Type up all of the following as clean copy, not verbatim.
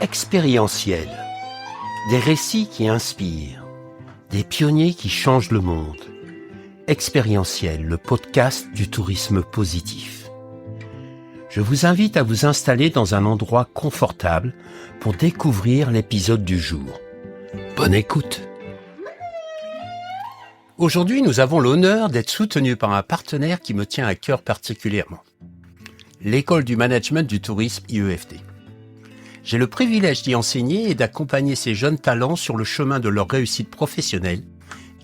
Expérientiel. Des récits qui inspirent. Des pionniers qui changent le monde. Expérientiel, le podcast du tourisme positif. Je vous invite à vous installer dans un endroit confortable pour découvrir l'épisode du jour. Bonne écoute. Aujourd'hui, nous avons l'honneur d'être soutenus par un partenaire qui me tient à cœur particulièrement. L'École du management du tourisme IEFT. J'ai le privilège d'y enseigner et d'accompagner ces jeunes talents sur le chemin de leur réussite professionnelle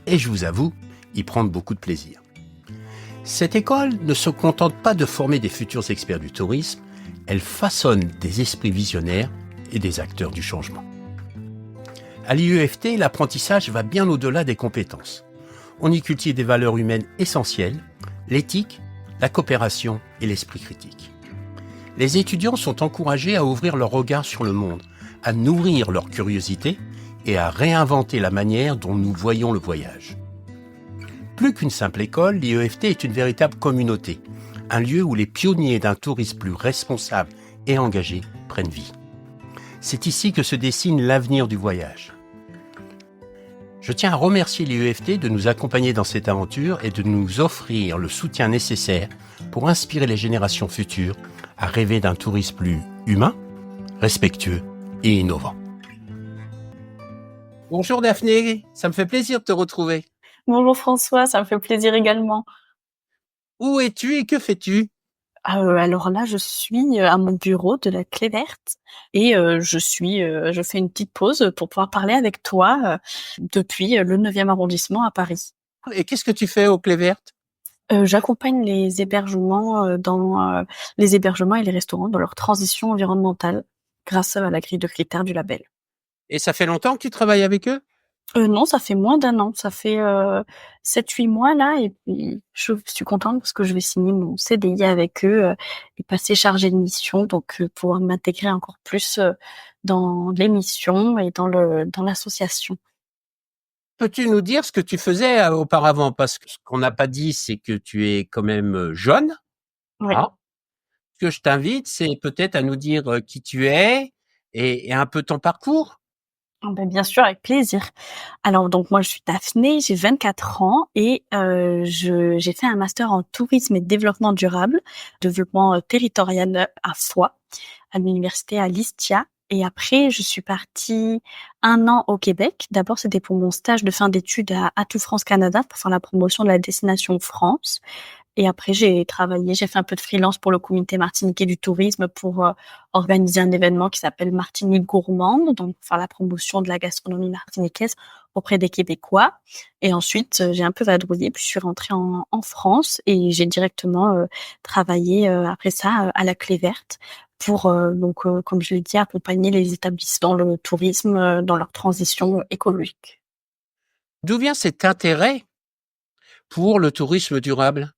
et je vous avoue, y prendre beaucoup de plaisir. Cette école ne se contente pas de former des futurs experts du tourisme, elle façonne des esprits visionnaires et des acteurs du changement. À l'IEFT, l'apprentissage va bien au-delà des compétences. On y cultive des valeurs humaines essentielles, l'éthique, la coopération et l'esprit critique. Les étudiants sont encouragés à ouvrir leur regard sur le monde, à nourrir leur curiosité et à réinventer la manière dont nous voyons le voyage. Plus qu'une simple école, l'IEFT est une véritable communauté, un lieu où les pionniers d'un tourisme plus responsable et engagé prennent vie. C'est ici que se dessine l'avenir du voyage. Je tiens à remercier l'IEFT de nous accompagner dans cette aventure et de nous offrir le soutien nécessaire pour inspirer les générations futures à rêver d'un tourisme plus humain, respectueux et innovant. Bonjour Daphné, ça me fait plaisir de te retrouver. Bonjour François, ça me fait plaisir également. Où es-tu et que fais-tu ? Alors là, je suis à mon bureau de la Clé Verte et je fais une petite pause pour pouvoir parler avec toi depuis le 9e arrondissement à Paris. Et qu'est-ce que tu fais aux Clés Vertes ? J'accompagne les hébergements les hébergements et les restaurants dans leur transition environnementale grâce à la grille de critères du label. Et ça fait longtemps que tu travailles avec eux ? Non, ça fait moins d'1 an. Ça fait 7-8 mois là et puis je suis contente parce que je vais signer mon CDI avec eux et passer chargée de mission, donc pouvoir m'intégrer encore plus dans l'émission et dans l'association. Peux-tu nous dire ce que tu faisais auparavant ? Parce que ce qu'on n'a pas dit, c'est que tu es quand même jeune. Oui. Ah. Ce que je t'invite, c'est peut-être à nous dire qui tu es et un peu ton parcours. Bien sûr, avec plaisir. Alors donc moi je suis Daphné, j'ai 24 ans et j'ai fait un master en tourisme et développement durable, développement territorial à Foix, à l'université à l'ISTIA. Et après, je suis partie 1 an au Québec. D'abord, c'était pour mon stage de fin d'études à Atout France Canada pour faire la promotion de la destination France. Et après, j'ai fait un peu de freelance pour le comité martiniquais du tourisme pour organiser un événement qui s'appelle Martinique gourmande, donc pour faire la promotion de la gastronomie martiniquaise auprès des Québécois. Et ensuite, j'ai un peu vadrouillé, puis je suis rentrée en France et j'ai directement travaillé après ça à la Clé Verte pour comme je l'ai dit, accompagner les établissements dans le tourisme dans leur transition écologique. D'où vient cet intérêt pour le tourisme durable ?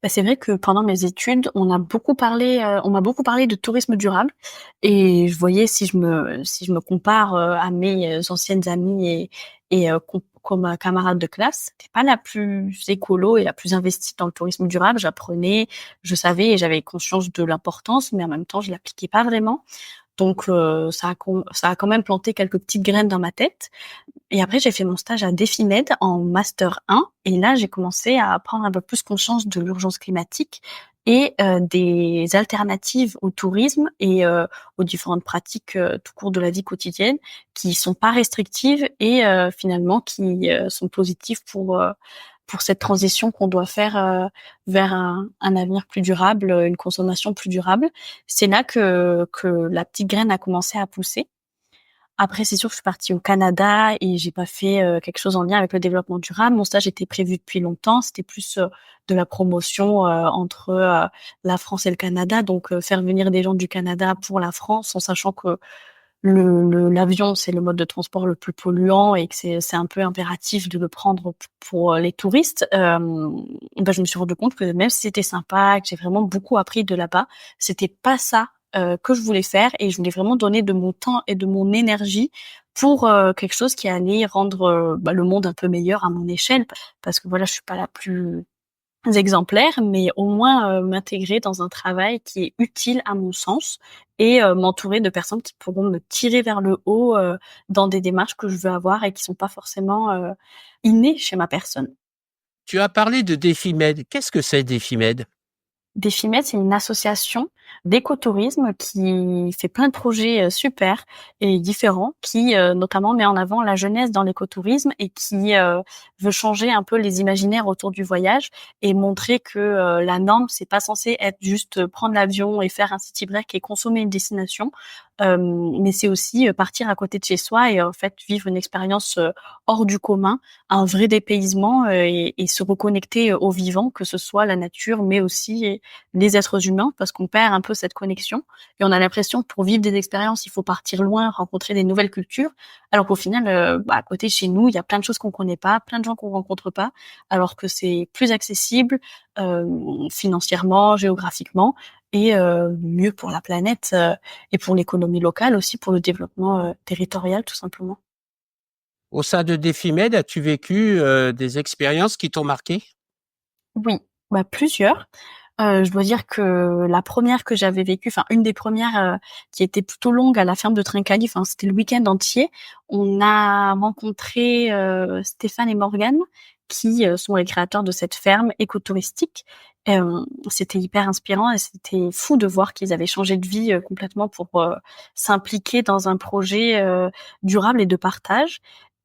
C'est vrai que pendant mes études, on m'a beaucoup parlé de tourisme durable et je voyais si je me compare à mes anciennes amies et comme camarade de classe, c'était pas la plus écolo et la plus investie dans le tourisme durable. J'apprenais, je savais et j'avais conscience de l'importance, mais en même temps, je l'appliquais pas vraiment. Donc ça a quand même planté quelques petites graines dans ma tête. Et après, j'ai fait mon stage à Defimed en master 1 et là, j'ai commencé à prendre un peu plus conscience de l'urgence climatique et des alternatives au tourisme et aux différentes pratiques tout court de la vie quotidienne qui sont pas restrictives et finalement qui sont positives pour cette transition qu'on doit faire vers un avenir plus durable, une consommation plus durable. C'est là que la petite graine a commencé à pousser. Après, c'est sûr que je suis partie au Canada et j'ai pas fait quelque chose en lien avec le développement durable. Mon stage était prévu depuis longtemps. C'était plus de la promotion entre la France et le Canada. Donc, faire venir des gens du Canada pour la France en sachant que l'avion, c'est le mode de transport le plus polluant et que c'est un peu impératif de le prendre pour les touristes. Je me suis rendu compte que même si c'était sympa, que j'ai vraiment beaucoup appris de là-bas, c'était pas ça que je voulais faire et je voulais vraiment donner de mon temps et de mon énergie pour quelque chose qui allait rendre le monde un peu meilleur à mon échelle parce que voilà, je suis pas la plus exemplaires, mais au moins, m'intégrer dans un travail qui est utile à mon sens et m'entourer de personnes qui pourront me tirer vers le haut, dans des démarches que je veux avoir et qui sont pas forcément, innées chez ma personne. Tu as parlé de Défimed. Qu'est-ce que c'est Défimed? Défimed, c'est une association d'écotourisme qui fait plein de projets, super et différents, qui, notamment met en avant la jeunesse dans l'écotourisme et qui, veut changer un peu les imaginaires autour du voyage et montrer que, la norme, c'est pas censé être juste, prendre l'avion et faire un city break et consommer une destination, mais c'est aussi, partir à côté de chez soi et en fait vivre une expérience, hors du commun, un vrai dépaysement, et se reconnecter, au vivant, que ce soit la nature, mais aussi les êtres humains, parce qu'on perd un peu cette connexion et on a l'impression que pour vivre des expériences, il faut partir loin, rencontrer des nouvelles cultures, alors qu'au final, à côté de chez nous, il y a plein de choses qu'on connaît pas, plein de gens qu'on rencontre pas, alors que c'est plus accessible, financièrement, géographiquement et mieux pour la planète, et pour l'économie locale aussi, pour le développement, territorial tout simplement. Au sein de Défimed, as-tu vécu, des expériences qui t'ont marqué? Oui, bah, plusieurs. Je dois dire que la première que j'avais vécue, enfin une des premières, qui était plutôt longue à la ferme de Trinquali, enfin c'était le week-end entier. On a rencontré, Stéphane et Morgane qui, sont les créateurs de cette ferme écotouristique. C'était hyper inspirant et c'était fou de voir qu'ils avaient changé de vie, complètement pour, s'impliquer dans un projet, durable et de partage.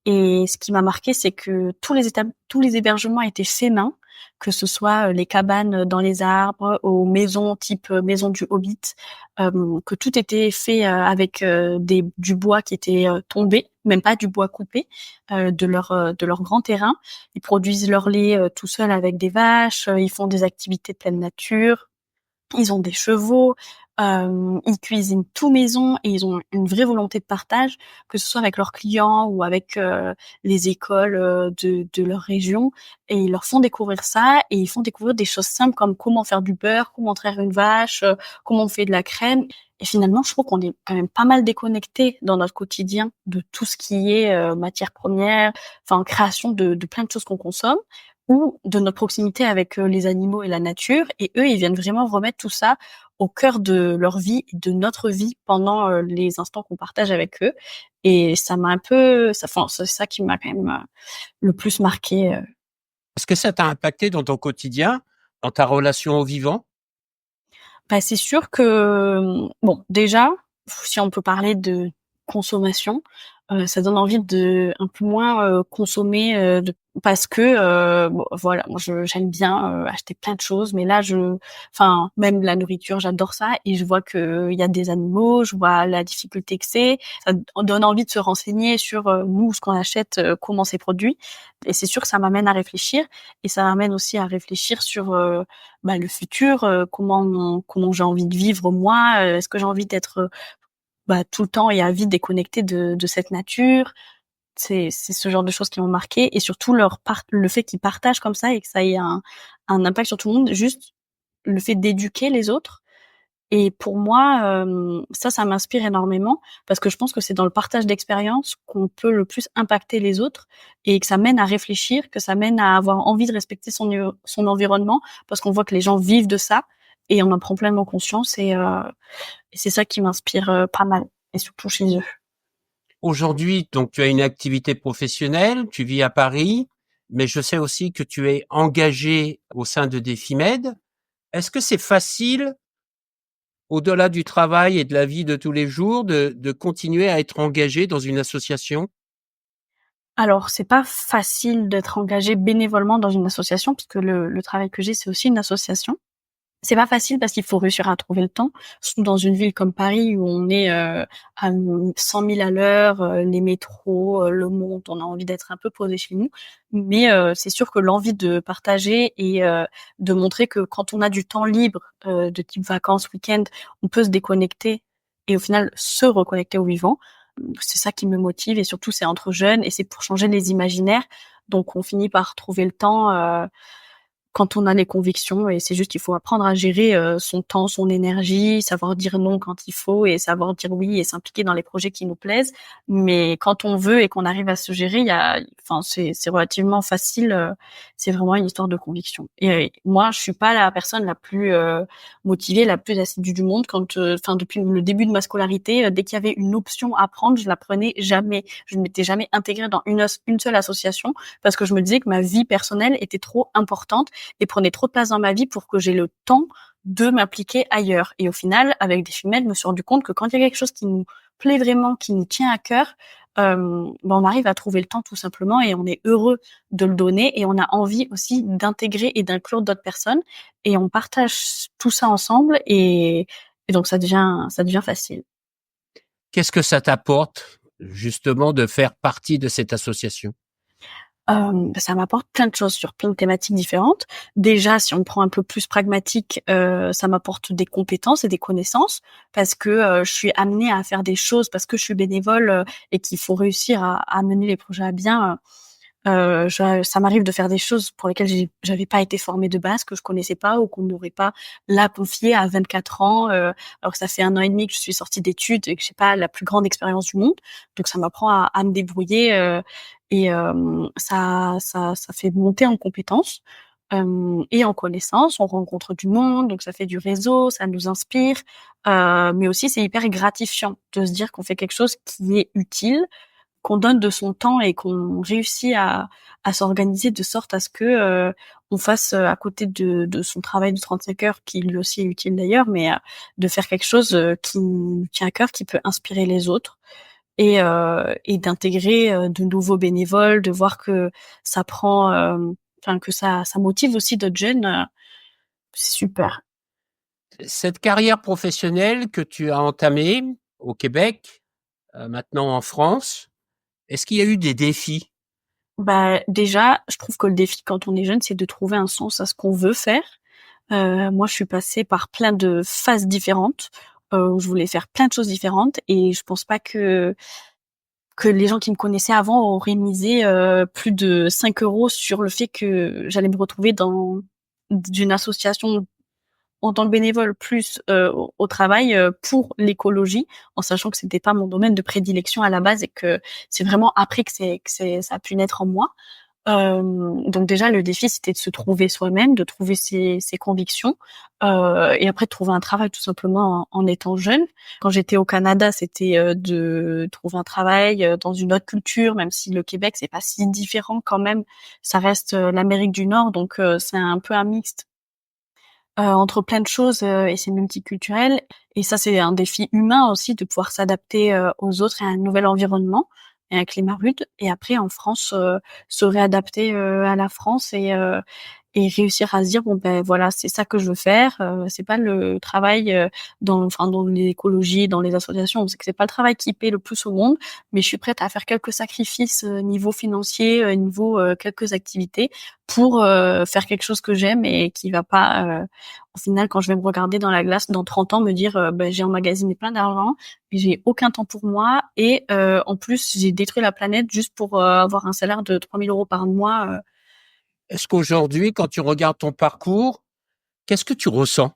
Et ce qui m'a marqué, c'est que tous les hébergements étaient faits main, que ce soit, les cabanes dans les arbres, aux maisons type, maison du Hobbit, que tout était fait, avec, du bois qui était, tombé, même pas du bois coupé, de leur grand terrain. Ils produisent leur lait, tout seuls avec des vaches, ils font des activités de pleine nature. Ils ont des chevaux, ils cuisinent tout maison et ils ont une vraie volonté de partage, que ce soit avec leurs clients ou avec, les écoles, de leur région et ils leur font découvrir ça et ils font découvrir des choses simples comme comment faire du beurre, comment traire une vache, comment on fait de la crème et finalement, je trouve qu'on est quand même pas mal déconnectés dans notre quotidien de tout ce qui est, matières premières, enfin création de plein de choses qu'on consomme ou de notre proximité avec, les animaux et la nature et eux, ils viennent vraiment remettre tout ça au cœur de leur vie et de notre vie pendant, les instants qu'on partage avec eux et ça m'a un peu ça enfin, c'est ça qui m'a quand même, le plus marqué. Est-ce que ça t'a impacté dans ton quotidien, dans ta relation au vivant? Bah, c'est sûr que, bon, déjà, si on peut parler de consommation, ça donne envie de un peu moins, consommer, de parce que, bon, voilà, moi j'aime bien, acheter plein de choses, mais là enfin, même la nourriture, j'adore ça et je vois qu'il y a des animaux, je vois la difficulté que c'est. Ça donne envie de se renseigner sur, nous, ce qu'on achète, comment c'est produit et c'est sûr que ça m'amène à réfléchir et ça m'amène aussi à réfléchir sur, bah, le futur, comment j'ai envie de vivre moi, est-ce que j'ai envie d'être, bah, tout le temps et à vie déconnectée de cette nature? C'est ce genre de choses qui m'ont marquée et surtout le fait qu'ils partagent comme ça et que ça ait un impact sur tout le monde, juste le fait d'éduquer les autres et pour moi, ça m'inspire énormément parce que je pense que c'est dans le partage d'expériences qu'on peut le plus impacter les autres et que ça mène à réfléchir, que ça mène à avoir envie de respecter son environnement parce qu'on voit que les gens vivent de ça et on en prend pleinement conscience et c'est ça qui m'inspire, pas mal et surtout chez eux. Aujourd'hui, donc tu as une activité professionnelle, tu vis à Paris, mais je sais aussi que tu es engagé au sein de Défimed. Est-ce que c'est facile, au-delà du travail et de la vie de tous les jours, de continuer à être engagé dans une association? Alors, c'est pas facile d'être engagé bénévolement dans une association puisque le travail que j'ai, c'est aussi une association. C'est pas facile parce qu'il faut réussir à trouver le temps, surtout dans une ville comme Paris où on est, à 100 000 à l'heure, les métros, le monde, on a envie d'être un peu posé chez nous. Mais, c'est sûr que l'envie de partager et de montrer que quand on a du temps libre, de type vacances, week-end, on peut se déconnecter et au final se reconnecter au vivant. C'est ça qui me motive et surtout c'est entre jeunes et c'est pour changer les imaginaires. Donc on finit par trouver le temps, quand on a les convictions et c'est juste qu'il faut apprendre à gérer, son temps, son énergie, savoir dire non quand il faut et savoir dire oui et s'impliquer dans les projets qui nous plaisent. Mais quand on veut et qu'on arrive à se gérer, il y a enfin c'est relativement facile, c'est vraiment une histoire de conviction. Et moi, je suis pas la personne la plus motivée, la plus assidue du monde. Quand, enfin, depuis le début de ma scolarité, dès qu'il y avait une option à prendre, je la prenais jamais. Je ne m'étais jamais intégrée dans une seule association parce que je me disais que ma vie personnelle était trop importante et prenait trop de place dans ma vie pour que j'ai le temps de m'appliquer ailleurs. Et au final, avec des Femelles, je me suis rendu compte que quand il y a quelque chose qui nous plaît vraiment, qui nous tient à cœur, on arrive à trouver le temps tout simplement et on est heureux de le donner et on a envie aussi d'intégrer et d'inclure d'autres personnes et on partage tout ça ensemble et donc ça devient facile. Qu'est-ce que ça t'apporte, justement, de faire partie de cette association? Ça m'apporte plein de choses sur plein de thématiques différentes. Déjà, si on prend un peu plus pragmatique, ça m'apporte des compétences et des connaissances parce que, je suis amenée à faire des choses parce que je suis bénévole, et qu'il faut réussir à mener les projets à bien. Ça m'arrive de faire des choses pour lesquelles j'avais pas été formée de base, que je connaissais pas ou qu'on n'aurait pas là confié à 24 ans, alors que ça fait 1 an et demi que je suis sortie d'études et que j'ai pas la plus grande expérience du monde. Donc ça m'apprend à me débrouiller, ça fait monter en compétences, et en connaissances. On rencontre du monde, donc ça fait du réseau, ça nous inspire, mais aussi c'est hyper gratifiant de se dire qu'on fait quelque chose qui est utile, qu'on donne de son temps et qu'on réussit à s'organiser de sorte à ce que, on fasse, à côté de son travail de 35 heures qui lui aussi est utile d'ailleurs, mais, de faire quelque chose, qui nous tient à cœur, qui peut inspirer les autres et d'intégrer, de nouveaux bénévoles, de voir que ça prend, enfin que ça motive aussi d'autres jeunes, c'est super. Cette carrière professionnelle que tu as entamée au Québec, maintenant en France, est-ce qu'il y a eu des défis? Bah, déjà, je trouve que le défi quand on est jeune, c'est de trouver un sens à ce qu'on veut faire. Moi, je suis passée par plein de phases différentes, où je voulais faire plein de choses différentes et je pense pas que les gens qui me connaissaient avant auraient misé, plus de 5 € sur le fait que j'allais me retrouver dans d'une association en tant que bénévole plus, au travail, pour l'écologie, en sachant que c'était pas mon domaine de prédilection à la base et que c'est vraiment après que ça a pu naître en moi. Donc déjà le défi c'était de se trouver soi-même, de trouver ses convictions, et après de trouver un travail tout simplement en étant jeune. Quand j'étais au Canada, c'était, de trouver un travail, dans une autre culture, même si le Québec c'est pas si différent quand même, ça reste, l'Amérique du Nord donc c'est un peu un mixte, entre plein de choses, et c'est multiculturel et ça c'est un défi humain aussi de pouvoir s'adapter, aux autres et à un nouvel environnement et un climat rude et après en France, se réadapter, à la France et réussir à se dire: «Bon, ben, voilà, c'est ça que je veux faire, c'est pas le travail, dans l'écologie, dans les associations, c'est que c'est pas le travail qui paie le plus au monde, mais je suis prête à faire quelques sacrifices, niveau financier, niveau, quelques activités pour, faire quelque chose que j'aime et qui va pas, au final, quand je vais me regarder dans la glace dans 30 ans, me dire, bah, j'ai emmagasiné plein d'argent, mais j'ai aucun temps pour moi et en plus, j'ai détruit la planète juste pour, avoir un salaire de 3 000 € par mois», Est-ce qu'aujourd'hui, quand tu regardes ton parcours, qu'est-ce que tu ressens?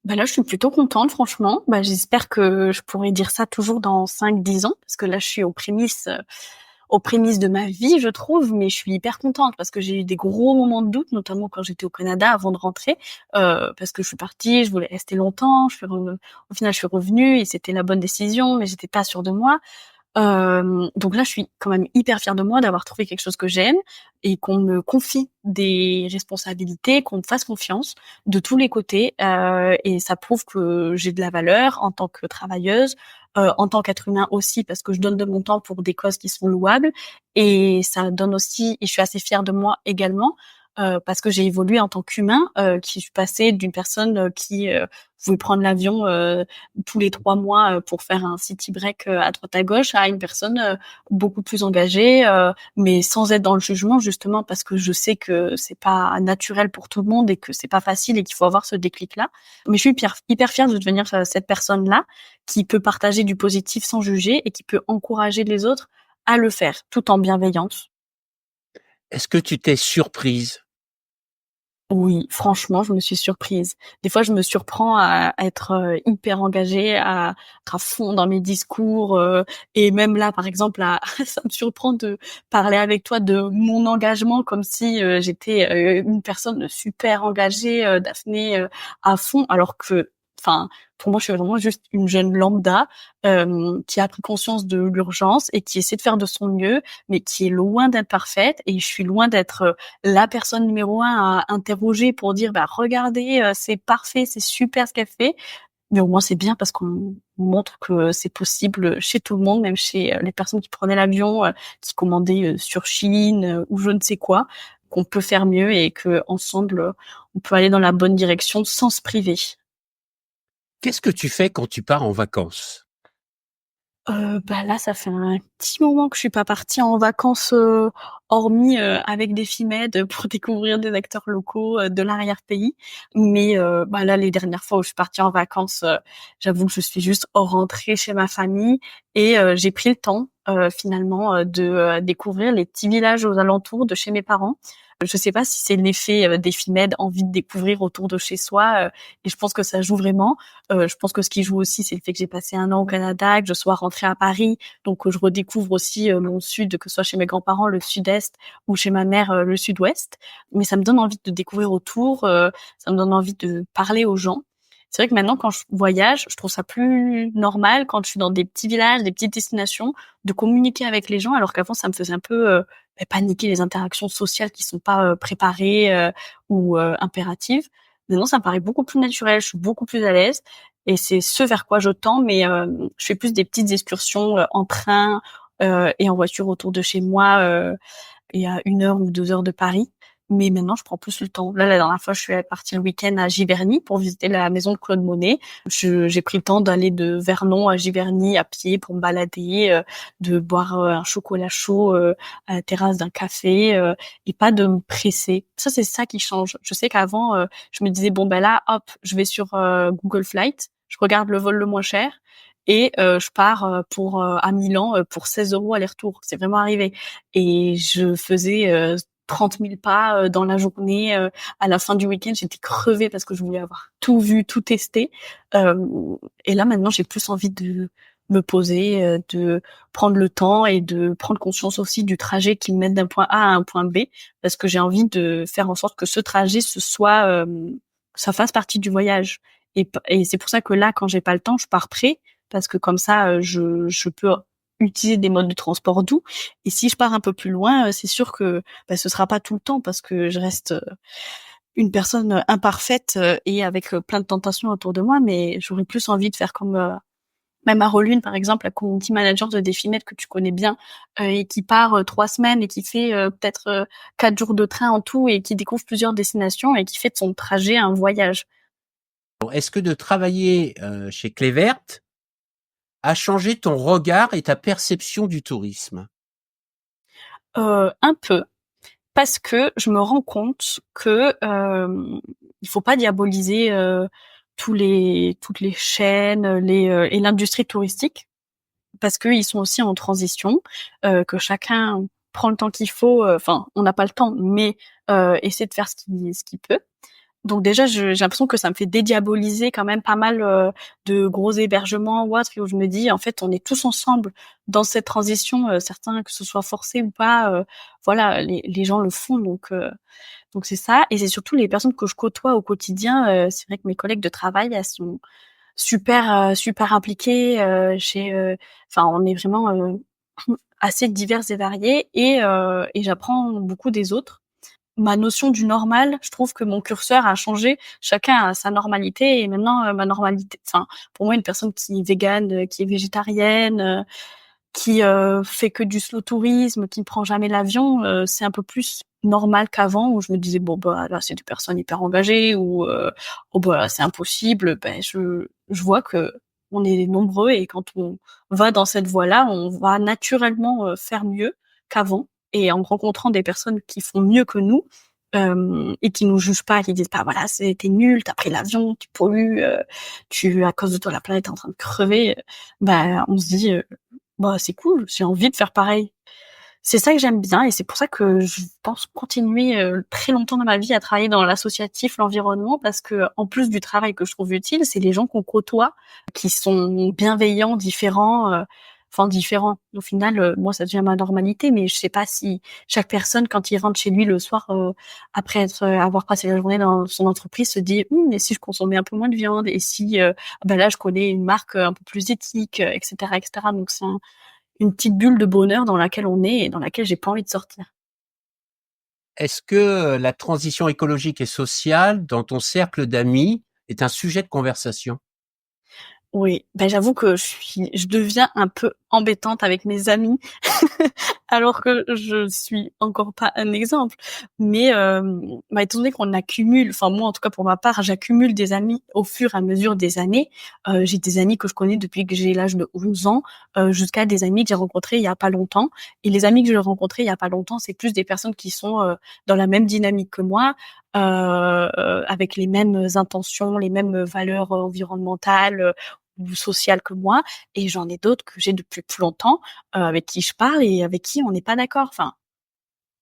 bah, là, je suis plutôt contente franchement. Bah, j'espère que je pourrai dire ça toujours dans 5, 10 ans parce que là, je suis aux prémices de ma vie, je trouve, mais je suis hyper contente parce que j'ai eu des gros moments de doute, notamment quand j'étais au Canada avant de rentrer, parce que je suis partie, je voulais rester longtemps, au final, je suis revenue et c'était la bonne décision, mais j'étais pas sûre de moi. Donc là, je suis quand même hyper fière de moi d'avoir trouvé quelque chose que j'aime et qu'on me confie des responsabilités, qu'on me fasse confiance de tous les côtés, et ça prouve que j'ai de la valeur en tant que travailleuse, en tant qu'être humain aussi parce que je donne de mon temps pour des causes qui sont louables et ça donne aussi et je suis assez fière de moi également, parce que j'ai évolué en tant qu'humain, qui je suis passée d'une personne, qui, pouvait prendre l'avion, tous les 3 mois, pour faire un city break, à droite à gauche, à une personne, beaucoup plus engagée, mais sans être dans le jugement justement parce que je sais que c'est pas naturel pour tout le monde et que c'est pas facile et qu'il faut avoir ce déclic-là. Mais je suis hyper fière de devenir, cette personne-là qui peut partager du positif sans juger et qui peut encourager les autres à le faire, tout en bienveillance. Est-ce que tu t'es surprise? Oui, franchement, je me suis surprise. Des fois, je me surprends à être, hyper engagée, à être à fond dans mes discours, et même là, par exemple, à ça me surprend de parler avec toi de mon engagement comme si, j'étais, une personne super engagée, Daphné, à fond, alors que enfin, pour moi, je suis vraiment juste une jeune lambda, qui a pris conscience de l'urgence et qui essaie de faire de son mieux, mais qui est loin d'être parfaite et je suis loin d'être, la personne numéro un à interroger pour dire: «Bah, regardez, c'est parfait, c'est super ce qu'elle fait». Mais au moins c'est bien parce qu'on montre que c'est possible, chez tout le monde, même chez, les personnes qui prenaient l'avion, qui commandaient, sur Chine, ou je ne sais quoi, qu'on peut faire mieux et qu'ensemble, on peut aller dans la bonne direction sans se priver. Qu'est-ce que tu fais quand tu pars en vacances? Bah, là, ça fait un petit moment que je suis pas partie en vacances, hormis, avec des FIMED pour découvrir des acteurs locaux, de l'arrière-pays. Mais, bah, là, les dernières fois où je suis partie en vacances, j'avoue que je suis juste rentrée chez ma famille et j'ai pris le temps, finalement, de, découvrir les petits villages aux alentours de chez mes parents. Je sais pas si c'est l'effet, des FIMED, envie de découvrir autour de chez soi, et je pense que ça joue vraiment. Je pense que ce qui joue aussi, c'est le fait que j'ai passé 1 an au Canada, que je sois rentrée à Paris, donc que je redécouvre aussi, mon sud, que ce soit chez mes grands-parents, le sud-est ou chez ma mère, le sud-ouest. Mais ça me donne envie de découvrir autour, ça me donne envie de parler aux gens. C'est vrai que maintenant quand je voyage, je trouve ça plus normal quand je suis dans des petits villages, des petites destinations, de communiquer avec les gens alors qu'avant ça me faisait un peu, paniquer les interactions sociales qui sont pas, préparées, ou, impératives. Maintenant ça me paraît beaucoup plus naturel, je suis beaucoup plus à l'aise et c'est ce vers quoi je tends, mais je fais plus des petites excursions, en train, et en voiture autour de chez moi, et à 1 heure ou 2 heures de Paris. Mais maintenant, je prends plus le temps. Là, la dernière fois, je suis partie le week-end à Giverny pour visiter la maison de Claude Monet. J'ai pris le temps d'aller de Vernon à Giverny à pied pour me balader, de boire, un chocolat chaud, à la terrasse d'un café, et pas de me presser. Ça, c'est ça qui change. Je sais qu'avant, je me disais: «Bon, ben là, hop, je vais sur, Google Flights, je regarde le vol le moins cher et je pars, pour, à Milan, pour 16 € aller-retour». C'est vraiment arrivé et je faisais, 30 000 pas, dans la journée, à la fin du week-end, j'étais crevée parce que je voulais avoir tout vu, tout testé, et là, maintenant, j'ai plus envie de me poser, de prendre le temps et de prendre conscience aussi du trajet qui me mène d'un point A à un point B, parce que j'ai envie de faire en sorte que ce trajet, ce soit, ça fasse partie du voyage et c'est pour ça que là, quand j'ai pas le temps, je pars près parce que comme ça, je peux utiliser des modes de transport doux et si je pars un peu plus loin, c'est sûr que, bah, ce sera pas tout le temps parce que je reste, une personne, imparfaite, et avec, plein de tentations autour de moi, mais j'aurais plus envie de faire comme, même Aroline, par exemple, la community manager de Defimed que tu connais bien, et qui part, 3 semaines et qui fait, peut-être, 4 jours de train en tout et qui découvre plusieurs destinations et qui fait de son trajet un voyage. Bon, est-ce que de travailler, chez Clévert a changé ton regard et ta perception du tourisme? Un peu. Parce que je me rends compte que, il faut pas diaboliser, toutes les chaînes, et l'industrie touristique parce qu'ils sont aussi en transition, que chacun prend le temps qu'il faut, enfin, on n'a pas le temps, mais essaie de faire ce qu'il peut. Donc déjà, j'ai l'impression que ça me fait dédiaboliser quand même pas mal, de gros hébergements ou autres, et où je me dis: «En fait, on est tous ensemble dans cette transition», certains que ce soit forcé ou pas, voilà, les gens le font donc c'est ça et c'est surtout les personnes que je côtoie au quotidien, c'est vrai que mes collègues de travail, elles sont super, super impliquées, enfin, on est vraiment, assez diverses et variées et j'apprends beaucoup des autres. Ma notion du normal, je trouve que mon curseur a changé. Chacun a sa normalité et maintenant, ma normalité enfin, pour moi, une personne qui est végane, qui est végétarienne, qui, fait que du slow tourisme, qui ne prend jamais l'avion, c'est un peu plus normal qu'avant où je me disais: «Bon, bah, là, c'est des personnes hyper engagées» ou, «Oh, bah, c'est impossible». Ben, je vois qu'on est nombreux et quand on va dans cette voie-là, on va naturellement, faire mieux qu'avant et en rencontrant des personnes qui font mieux que nous, et qui nous jugent pas, qui disent pas: «Voilà, tu nul, tu pris l'avion, tu pollues, tu à cause de toi, la planète est en train de crever», bah, on se dit, «Bah, c'est cool, j'ai envie de faire pareil». C'est ça que j'aime bien et c'est pour ça que je pense continuer, très longtemps dans ma vie à travailler dans l'associatif, l'environnement parce qu'en plus du travail que je trouve utile, c'est les gens qu'on côtoie qui sont bienveillants, différents, enfin différents. Au final, moi ça devient ma normalité, mais je sais pas si chaque personne quand il rentre chez lui le soir, après avoir passé la journée dans son entreprise se dit: «Mmh, et si je consommais un peu moins de viande? Et si, bah, là je connais une marque, un peu plus éthique?» et cetera et cetera. Donc c'est une petite bulle de bonheur dans laquelle on est et dans laquelle j'ai pas envie de sortir. Est-ce que la transition écologique et sociale dans ton cercle d'amis est un sujet de conversation? Oui, bah, j'avoue que je deviens un peu embêtante avec mes amis, alors que je suis encore pas un exemple. Mais, bah, étant donné qu'on accumule, enfin moi en tout cas pour ma part, j'accumule des amis au fur et à mesure des années. J'ai des amis que je connais depuis que j'ai l'âge de 11 ans, jusqu'à des amis que j'ai rencontrés il y a pas longtemps. Et les amis que j'ai rencontrés il y a pas longtemps, c'est plus des personnes qui sont, dans la même dynamique que moi, avec les mêmes intentions, les mêmes valeurs, environnementales, ou sociales que moi. Et j'en ai d'autres que j'ai depuis plus longtemps, avec qui je parle et avec qui on n'est pas d'accord. Enfin,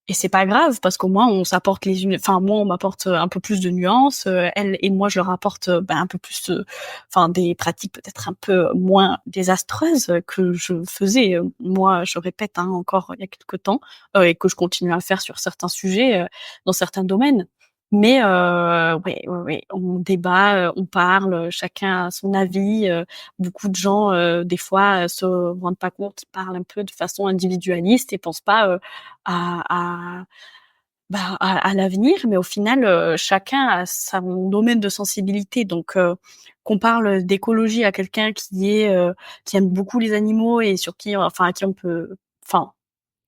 et c'est pas grave parce qu'au moins on s'apporte les unes, enfin moi on m'apporte, un peu plus de nuances, elles et moi je leur apporte, bah, un peu plus, enfin des pratiques peut-être un peu moins désastreuses, que je faisais, moi je répète, hein, encore il y a quelque temps, et que je continue à faire sur certains sujets, dans certains domaines. Mais ouais, ouais, ouais, on débat, on parle, chacun a son avis, beaucoup de gens, des fois, se rendent pas compte, parlent un peu de façon individualiste et pensent pas, à bah, à l'avenir, mais au final, chacun a son domaine de sensibilité. Donc, qu'on parle d'écologie à quelqu'un qui aime beaucoup les animaux et sur qui, enfin, à qui enfin,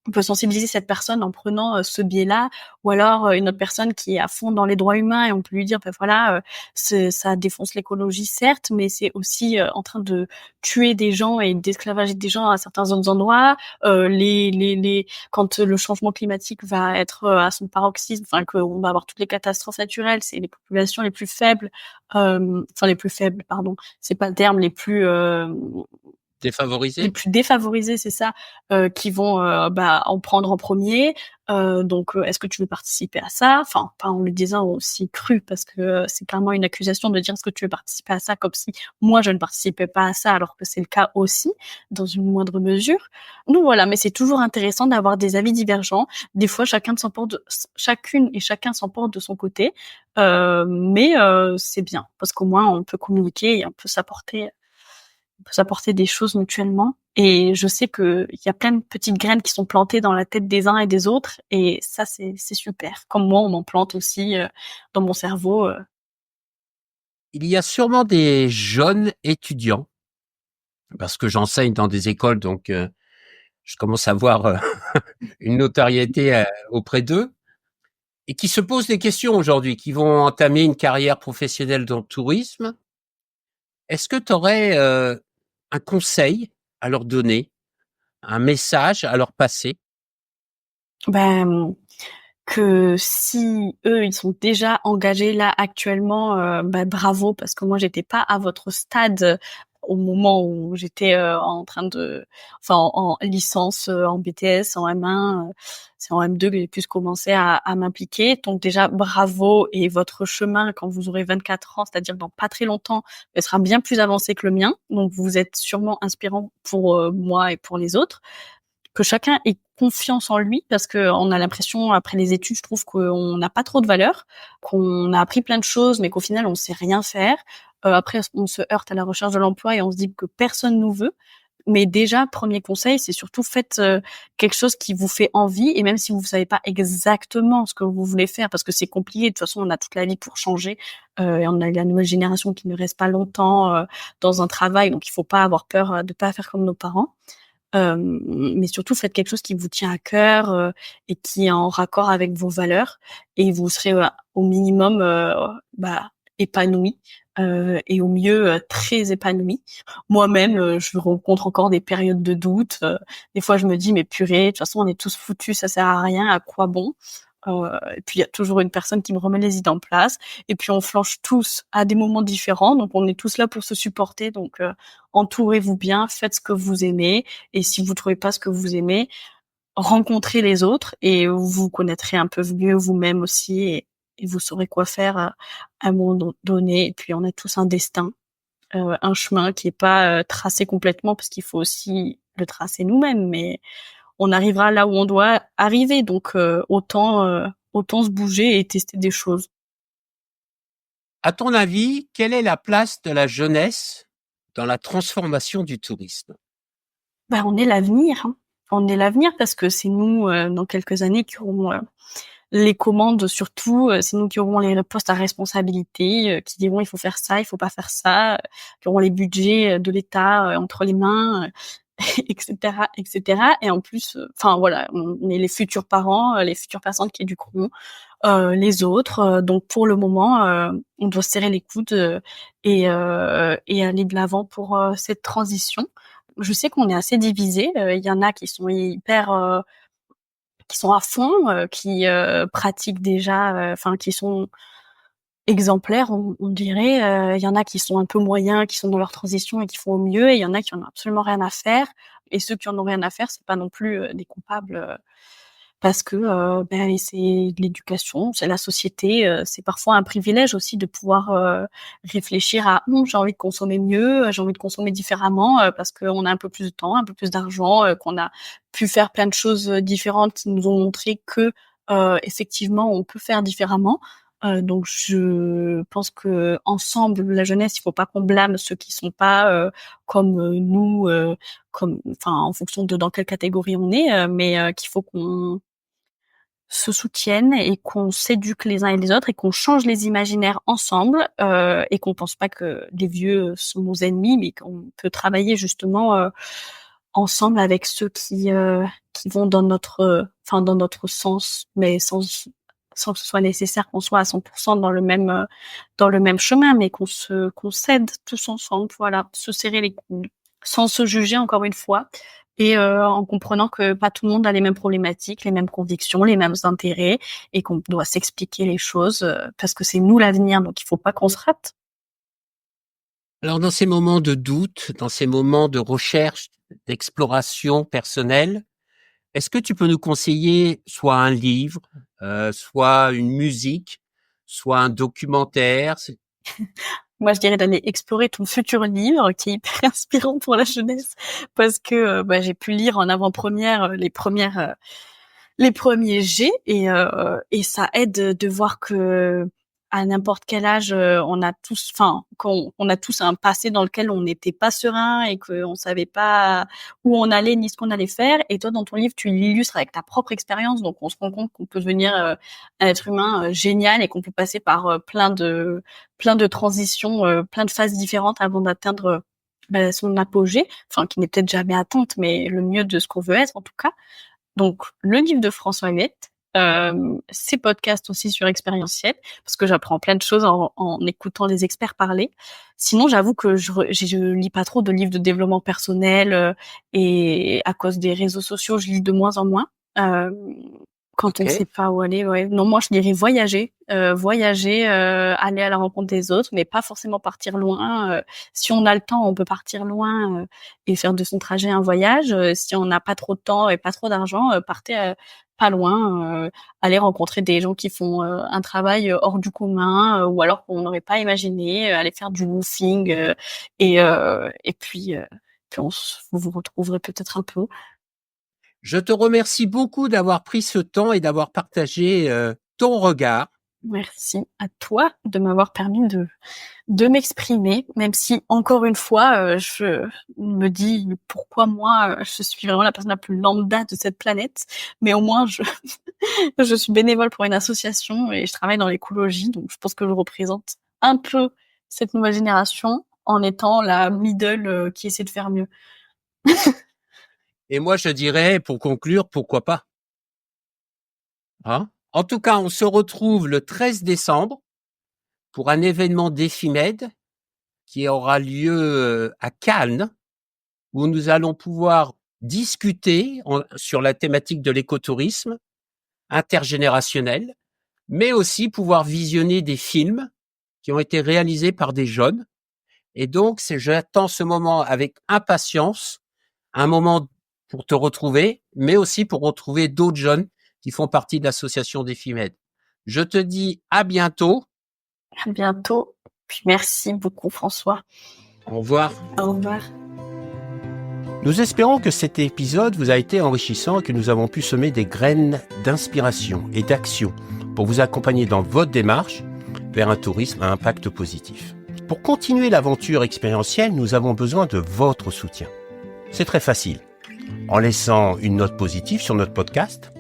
on peut sensibiliser cette personne en prenant, ce biais-là, ou alors, une autre personne qui est à fond dans les droits humains et on peut lui dire: «Bah, voilà, c'est ça défonce l'écologie certes, mais c'est aussi, en train de tuer des gens et d'esclavager des gens à certains autres endroits». Les Quand, le changement climatique va être, à son paroxysme, enfin qu'on va avoir toutes les catastrophes naturelles, c'est les populations les plus faibles, enfin les plus faibles, pardon, c'est pas le terme, les Défavorisé? plus défavorisés, c'est ça, qui vont, bah, en prendre en premier. Donc, est-ce que tu veux participer à ça? Enfin, pas en le disant aussi cru parce que, c'est clairement une accusation de dire: «Est-ce que tu veux participer à ça?» comme si moi je ne participais pas à ça, alors que c'est le cas aussi, dans une moindre mesure. Donc voilà, mais c'est toujours intéressant d'avoir des avis divergents. Des fois, chacune et chacun s'emporte de son côté, mais c'est bien parce qu'au moins on peut communiquer et on peut s'apporter des choses mutuellement. Et je sais qu'il y a plein de petites graines qui sont plantées dans la tête des uns et des autres, et ça, c'est super. Comme moi, on m'en plante aussi, dans mon cerveau. Il y a sûrement des jeunes étudiants, parce que j'enseigne dans des écoles, donc je commence à avoir une notoriété auprès d'eux, et qui se posent des questions aujourd'hui, qui vont entamer une carrière professionnelle dans le tourisme. Est-ce que tu aurais un conseil à leur donner, un message à leur passer? Ben, que si eux, ils sont déjà engagés là actuellement, bah, bravo parce que moi j'étais pas à votre stade, au moment où j'étais, en train de enfin en licence, en BTS, en M1, c'est en M2 que j'ai pu commencer à m'impliquer. Donc déjà bravo, et votre chemin quand vous aurez 24 ans, c'est-à-dire dans pas très longtemps, sera bien plus avancé que le mien. Donc vous êtes sûrement inspirant pour, moi et pour les autres. Que chacun ait confiance en lui parce qu'on a l'impression après les études, je trouve qu'on n'a pas trop de valeur, qu'on a appris plein de choses, mais qu'au final on sait rien faire. Après on se heurte à la recherche de l'emploi et on se dit que personne nous veut. Mais déjà, premier conseil, c'est surtout faites, quelque chose qui vous fait envie, et même si vous savez pas exactement ce que vous voulez faire parce que c'est compliqué, de toute façon on a toute la vie pour changer, et on a la nouvelle génération qui ne reste pas longtemps, dans un travail, donc il faut pas avoir peur, de pas faire comme nos parents. Mais surtout faites quelque chose qui vous tient à cœur, et qui est en raccord avec vos valeurs, et vous serez, au minimum, bah, épanoui, et au mieux, très épanoui. Moi-même, je rencontre encore des périodes de doute, des fois je me dis: «Mais purée, de toute façon on est tous foutus, ça sert à rien, à quoi bon?» Et puis il y a toujours une personne qui me remet les idées en place, et puis on flanche tous à des moments différents, donc on est tous là pour se supporter. Donc entourez-vous bien, faites ce que vous aimez, et si vous trouvez pas ce que vous aimez, rencontrer les autres et vous connaîtrez un peu mieux vous-même aussi et vous saurez quoi faire à un moment donné. Et puis on a tous un destin, un chemin qui est pas tracé complètement parce qu'il faut aussi le tracer nous-mêmes, mais on arrivera là où on doit arriver. Donc autant se bouger et tester des choses. À ton avis, quelle est la place de la jeunesse dans la transformation du tourisme? Bah, on est l'avenir, hein. On est l'avenir parce que c'est nous, dans quelques années qui aurons, les commandes surtout, c'est nous qui aurons les postes à responsabilité, qui diront: «Il faut faire ça, il faut pas faire ça», qui auront les budgets, de l'État, entre les mains, et cetera et cetera et en plus, enfin voilà, on est les futurs parents, les futures personnes qui éduqueront, les autres, donc pour le moment, on doit se serrer les coudes, et aller de l'avant pour, cette transition. Je sais qu'on est assez divisés, il y en a qui sont hyper, qui sont à fond, qui, pratiquent déjà, enfin qui sont exemplaires on dirait, il y en a qui sont un peu moyens, qui sont dans leur transition et qui font au mieux et il y en a qui en ont absolument rien à faire et ceux qui en ont rien à faire, c'est pas non plus, des coupables, parce que, c'est de l'éducation, c'est la société, c'est parfois un privilège aussi de pouvoir, réfléchir à: j'ai envie de consommer mieux, j'ai envie de consommer différemment», parce qu'on a un peu plus de temps, un peu plus d'argent, qu'on a pu faire plein de choses, différentes qui nous ont montré que, effectivement, on peut faire différemment. Donc je pense qu'ensemble, la jeunesse, il faut pas qu'on blâme ceux qui sont pas, comme, nous, comme enfin, en fonction de dans quelle catégorie on est, mais qu'il faut qu'on se soutiennent et qu'on s'éduque les uns et les autres et qu'on change les imaginaires ensemble, et qu'on pense pas que les vieux sont nos ennemis, mais qu'on peut travailler justement, ensemble avec ceux qui vont dans notre, enfin dans notre sens, mais sans que ce soit nécessaire qu'on soit à 100% dans le même chemin, mais qu'on s'aide tous ensemble, voilà, se serrer les coudes, sans se juger encore une fois et en comprenant que pas tout le monde a les mêmes problématiques, les mêmes convictions, les mêmes intérêts et qu'on doit s'expliquer les choses, parce que c'est nous l'avenir, donc il faut pas qu'on se rate. Alors dans ces moments de doute, dans ces moments de recherche, d'exploration personnelle, est-ce que tu peux nous conseiller soit un livre, soit une musique, soit un documentaire? Moi, je dirais d'aller explorer ton futur livre qui est hyper inspirant pour la jeunesse parce que, j'ai pu lire en avant-première, les premiers jets et ça aide de voir que à n'importe quel âge, on a tous enfin, qu'on a tous un passé dans lequel on n'était pas serein et qu'on savait pas où on allait ni ce qu'on allait faire et toi, dans ton livre, tu l'illustres avec ta propre expérience donc on se rend compte qu'on peut devenir, un être humain, génial et qu'on peut passer par, plein de transitions, plein de phases différentes avant d'atteindre, son apogée, enfin qui n'est peut-être jamais atteinte mais le mieux de ce qu'on veut être en tout cas. Donc le livre de François Huette, ses podcasts aussi sur Expérientiel, parce que j'apprends plein de choses en écoutant les experts parler. Sinon, j'avoue que je lis pas trop de livres de développement personnel, et à cause des réseaux sociaux, je lis de moins en moins. Hem Quand on OK. sait pas où aller, ouais. Non, moi je dirais voyager, aller à la rencontre des autres, mais pas forcément partir loin, si on a le temps, on peut partir loin, et faire de son trajet un voyage, si on n'a pas trop de temps et pas trop d'argent, partez, pas loin, aller rencontrer des gens qui font, un travail, hors du commun, ou alors qu'on n'aurait pas imaginé, aller faire du woofing, et puis vous vous retrouverez peut-être un peu. Je te remercie beaucoup d'avoir pris ce temps et d'avoir partagé, ton regard. Merci à toi de m'avoir permis de m'exprimer, même si encore une fois, je me dis: «Pourquoi moi, je suis vraiment la personne la plus lambda de cette planète?» mais au moins je je suis bénévole pour une association et je travaille dans l'écologie, donc je pense que je représente un peu cette nouvelle génération en étant la middle, qui essaie de faire mieux. Et moi, je dirais, pour conclure, pourquoi pas, hein? En tout cas, on se retrouve le 13 décembre pour un événement d'Efimed qui aura lieu, à Cannes, où nous allons pouvoir discuter sur la thématique de l'écotourisme intergénérationnel, mais aussi pouvoir visionner des films qui ont été réalisés par des jeunes. Et donc, j'attends ce moment avec impatience, un moment pour te retrouver, mais aussi pour retrouver d'autres jeunes qui font partie de l'association DefiMed. Je te dis à bientôt. À bientôt. Puis merci beaucoup, François. Au revoir. Au revoir. Nous espérons que cet épisode vous a été enrichissant et que nous avons pu semer des graines d'inspiration et d'action pour vous accompagner dans votre démarche vers un tourisme à impact positif. Pour continuer l'aventure expérientielle, nous avons besoin de votre soutien. C'est très facile. En laissant une note positive sur notre podcast,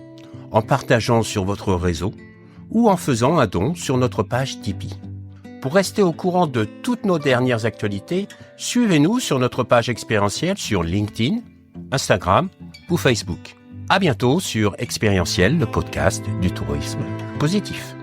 en partageant sur votre réseau ou en faisant un don sur notre page Tipeee. Pour rester au courant de toutes nos dernières actualités, suivez-nous sur notre page expérientielle sur LinkedIn, Instagram ou Facebook. À bientôt sur Expérientiel, le podcast du tourisme positif.